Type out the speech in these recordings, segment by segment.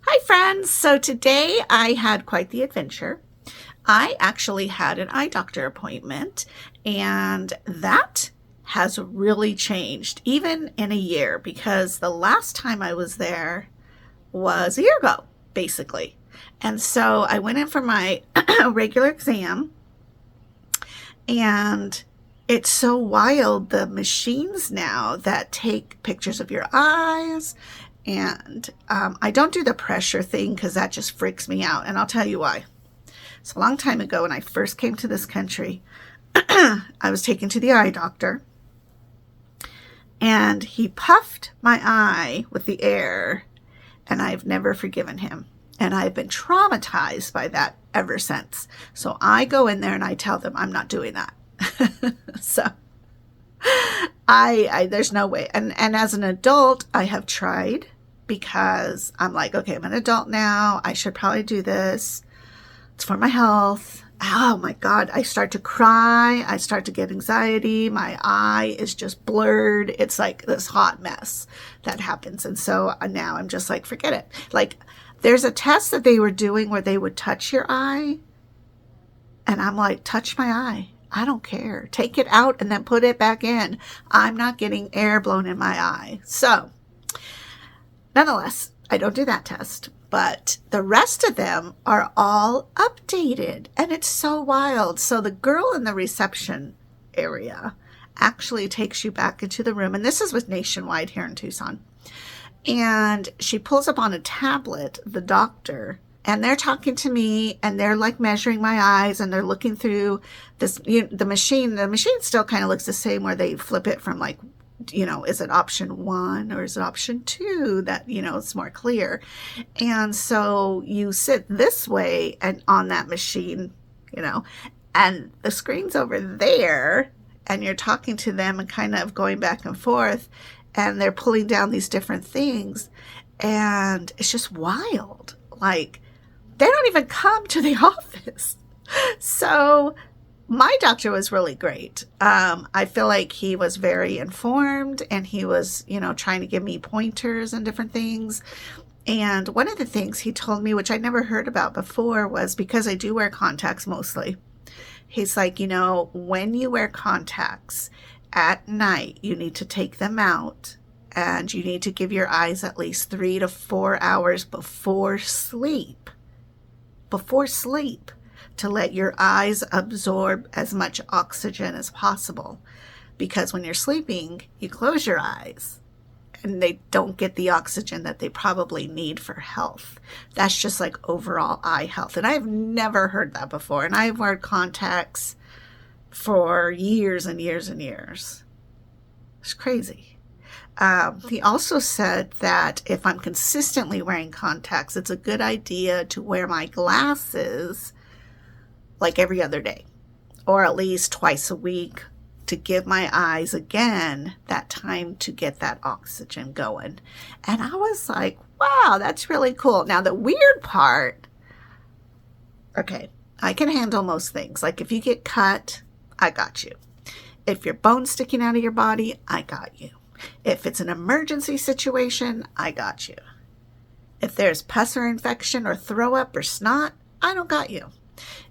Hi, friends. So today I had quite the adventure. I actually had an eye doctor appointment, and that has really changed, even in a year, because the last time I was there was a year ago, basically. And so I went in for my regular exam, and it's so wild, the machines now that take pictures of your eyes. And I don't do the pressure thing because that just freaks me out. And I'll tell you why. So a long time ago, when I first came to this country, I was taken to the eye doctor, and he puffed my eye with the air, and I've never forgiven him. And I've been traumatized by that ever since. So I go in there and I tell them I'm not doing that. So I there's no way. And as an adult, I have tried, because I'm like, okay, I'm an adult now. I should probably do this. It's for my health. Oh my God. I start to cry. I start to get anxiety. My eye is just blurred. It's like this hot mess that happens. And so now I'm just like, forget it. Like, there's a test that they were doing where they would touch your eye. And I'm like, touch my eye. I don't care. Take it out and then put it back in. I'm not getting air blown in my eye. So, nonetheless, I don't do that test. But the rest of them are all updated. And it's so wild. So the girl in the reception area actually takes you back into the room. And this is with Nationwide here in Tucson. And she pulls up on a tablet, the doctor, and they're talking to me, and they're like measuring my eyes, and they're looking through this, the machine. The machine still kind of looks the same, where they flip it from like, is it option 1 or is it option 2 that, it's more clear. And so you sit this way and on that machine, and the screen's over there, and you're talking to them and kind of going back and forth, and they're pulling down these different things. And it's just wild. Like, they don't even come to the office. So my doctor was really great. I feel like he was very informed, and he was, trying to give me pointers and different things. And one of the things he told me, which I never heard about before, was because I do wear contacts mostly. He's like, when you wear contacts at night, you need to take them out, and you need to give your eyes at least 3 to 4 hours before sleep, to let your eyes absorb as much oxygen as possible. Because when you're sleeping, you close your eyes, and they don't get the oxygen that they probably need for health. That's just like overall eye health. And I've never heard that before. And I've worn contacts for years and years and years. It's crazy. He also said that if I'm consistently wearing contacts, it's a good idea to wear my glasses like every other day, or at least twice a week, to give my eyes again that time to get that oxygen going. And I was like, wow, that's really cool. Now, the weird part, okay, I can handle most things. Like if you get cut, I got you. If your bone's sticking out of your body, I got you. If it's an emergency situation, I got you. If there's pus or infection or throw up or snot, I don't got you.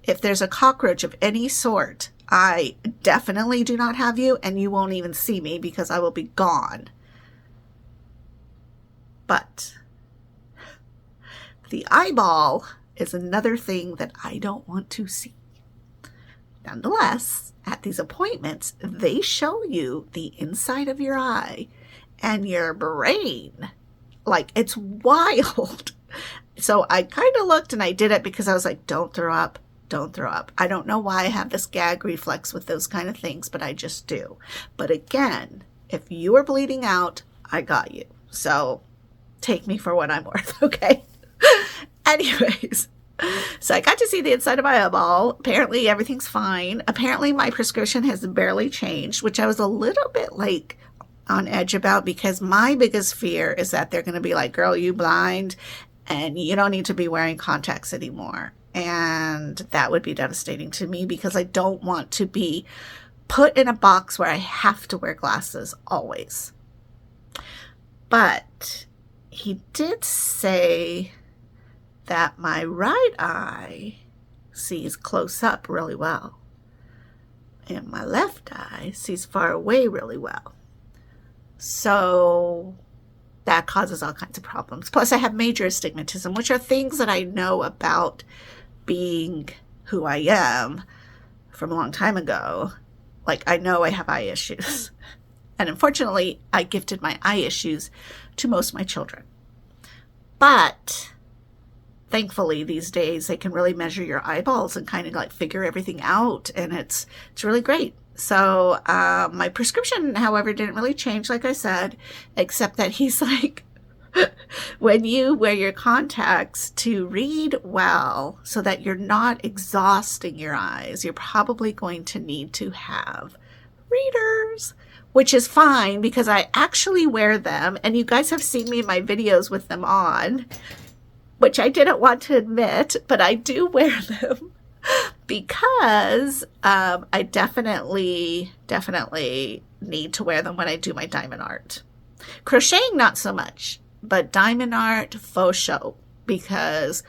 If there's a cockroach of any sort, I definitely do not have you, and you won't even see me because I will be gone. But the eyeball is another thing that I don't want to see. Nonetheless, at these appointments, they show you the inside of your eye and your brain. Like, it's wild. So I kind of looked, and I did it because I was like, don't throw up. Don't throw up. I don't know why I have this gag reflex with those kind of things, but I just do. But again, if you are bleeding out, I got you. So take me for what I'm worth, okay? Anyways, so I got to see the inside of my eyeball. Apparently everything's fine. Apparently my prescription has barely changed, which I was a little bit like on edge about, because my biggest fear is that they're going to be like, girl, you blind, and you don't need to be wearing contacts anymore. And that would be devastating to me, because I don't want to be put in a box where I have to wear glasses always. But he did say that my right eye sees close up really well, and my left eye sees far away really well. So that causes all kinds of problems. Plus, I have major astigmatism, which are things that I know about being who I am from a long time ago. Like, I know I have eye issues. And unfortunately, I gifted my eye issues to most of my children. But thankfully, these days, they can really measure your eyeballs and kind of like figure everything out. And it's really great. So my prescription, however, didn't really change, like I said, except that he's like, when you wear your contacts to read well so that you're not exhausting your eyes, you're probably going to need to have readers, which is fine because I actually wear them. And you guys have seen me in my videos with them on, which I didn't want to admit, but I do wear them. Because I definitely need to wear them when I do my diamond art. Crocheting, not so much, but diamond art, faux show, because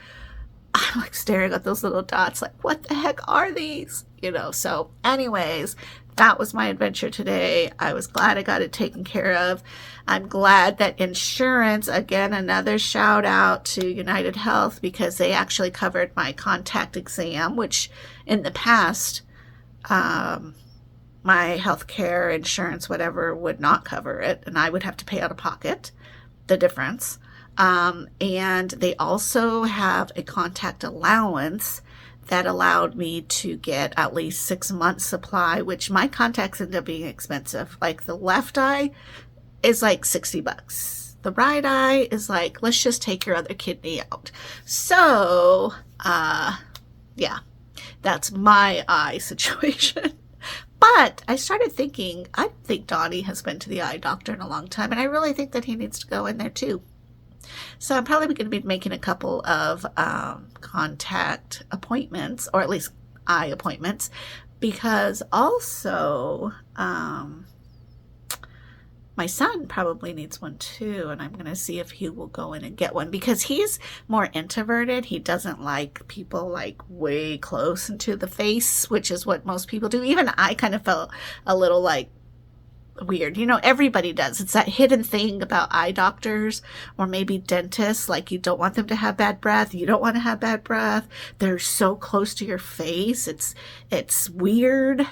I'm like staring at those little dots like, what the heck are these? So anyways, that was my adventure today. I was glad I got it taken care of. I'm glad that insurance, again, another shout out to United Health, because they actually covered my contact exam, which in the past, my healthcare insurance, whatever, would not cover it. And I would have to pay out of pocket the difference. And they also have a contact allowance that allowed me to get at least 6 months supply, which my contacts end up being expensive. Like the left eye is like $60. The right eye is like, let's just take your other kidney out. So, yeah, that's my eye situation. But I started thinking, I think Donnie has been to the eye doctor in a long time, and I really think that he needs to go in there too. So I'm probably going to be making a couple of contact appointments, or at least eye appointments, because also my son probably needs one too, and I'm going to see if he will go in and get one, because he's more introverted. He doesn't like people like way close into the face, which is what most people do. Even I kind of felt a little like weird. Everybody does. It's that hidden thing about eye doctors or maybe dentists. Like, you don't want them to have bad breath. You don't want to have bad breath. They're so close to your face. It's weird.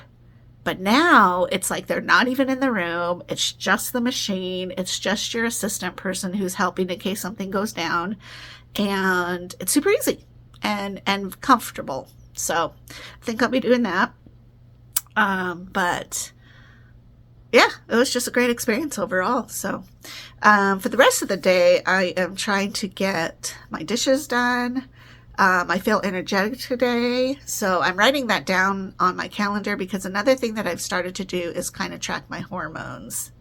But now it's like they're not even in the room. It's just the machine. It's just your assistant person who's helping in case something goes down. And it's super easy and comfortable. So I think I'll be doing that. But yeah, it was just a great experience overall. So for the rest of the day, I am trying to get my dishes done. I feel energetic today, so I'm writing that down on my calendar, because another thing that I've started to do is kind of track my hormones.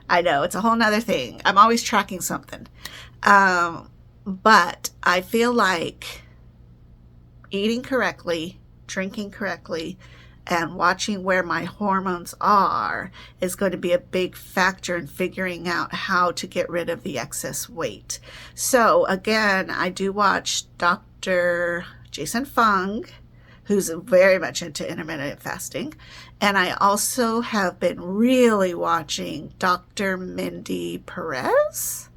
I know, it's a whole nother thing. I'm always tracking something. But I feel like eating correctly, drinking correctly, and watching where my hormones are is going to be a big factor in figuring out how to get rid of the excess weight. So again, I do watch Dr. Jason Fung, who's very much into intermittent fasting. And I also have been really watching Dr. Mindy Perez,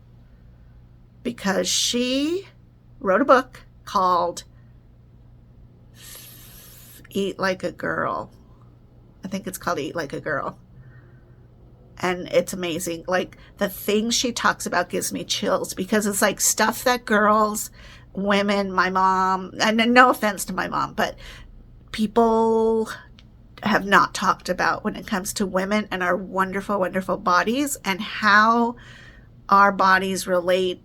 because she wrote a book called Eat Like a Girl. I think it's called Eat Like a Girl. And it's amazing. Like, the things she talks about gives me chills, because it's like stuff that girls, women, my mom, and no offense to my mom, but people have not talked about when it comes to women and our wonderful, wonderful bodies, and how our bodies relate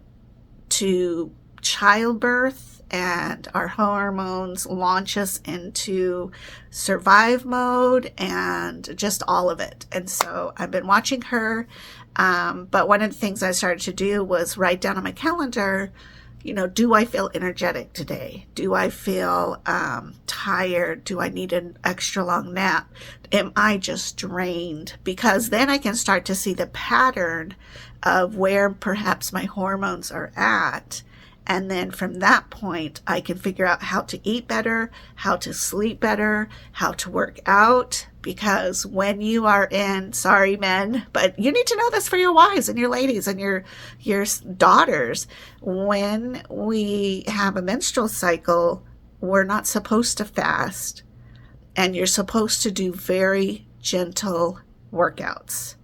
to childbirth, and our hormones launch us into survive mode and just all of it. And so I've been watching her. But one of the things I started to do was write down on my calendar, do I feel energetic today? Do I feel tired? Do I need an extra long nap? Am I just drained? Because then I can start to see the pattern of where perhaps my hormones are at. And then from that point, I can figure out how to eat better, how to sleep better, how to work out. Because when you are in, sorry men, but you need to know this for your wives and your ladies and your daughters. When we have a menstrual cycle, we're not supposed to fast. And you're supposed to do very gentle workouts,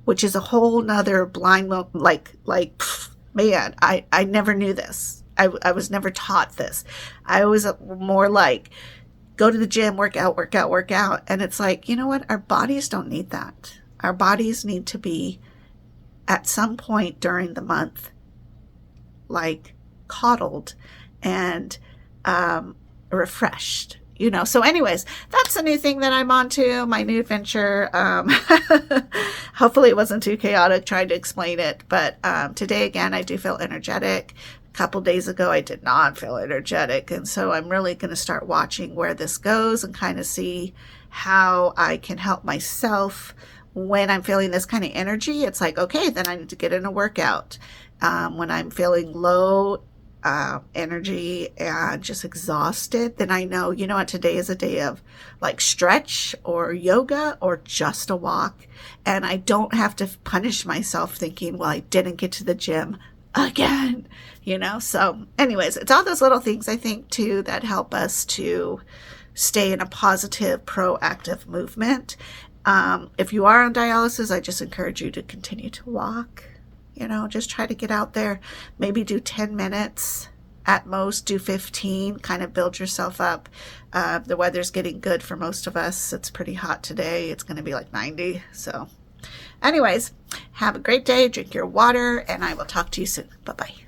which is a whole nother blind, man, I never knew this. I was never taught this. I was more like, go to the gym, work out, work out, work out. And it's like, you know what? Our bodies don't need that. Our bodies need to be at some point during the month, like coddled and refreshed. So anyways, that's a new thing that I'm on to, my new adventure. Hopefully it wasn't too chaotic trying to explain it. But today, again, I do feel energetic. A couple days ago, I did not feel energetic. And so I'm really going to start watching where this goes and kind of see how I can help myself when I'm feeling this kind of energy. It's like, okay, then I need to get in a workout. When I'm feeling low energy and just exhausted, then I know, you know what, today is a day of like stretch or yoga or just a walk. And I don't have to punish myself thinking, well, I didn't get to the gym again, So anyways, it's all those little things I think too that help us to stay in a positive, proactive movement. If you are on dialysis, I just encourage you to continue to walk. Just try to get out there, maybe do 10 minutes at most, do 15, kind of build yourself up. The weather's getting good for most of us. It's pretty hot today. It's going to be like 90. So anyways, have a great day, drink your water, and I will talk to you soon. Bye-bye.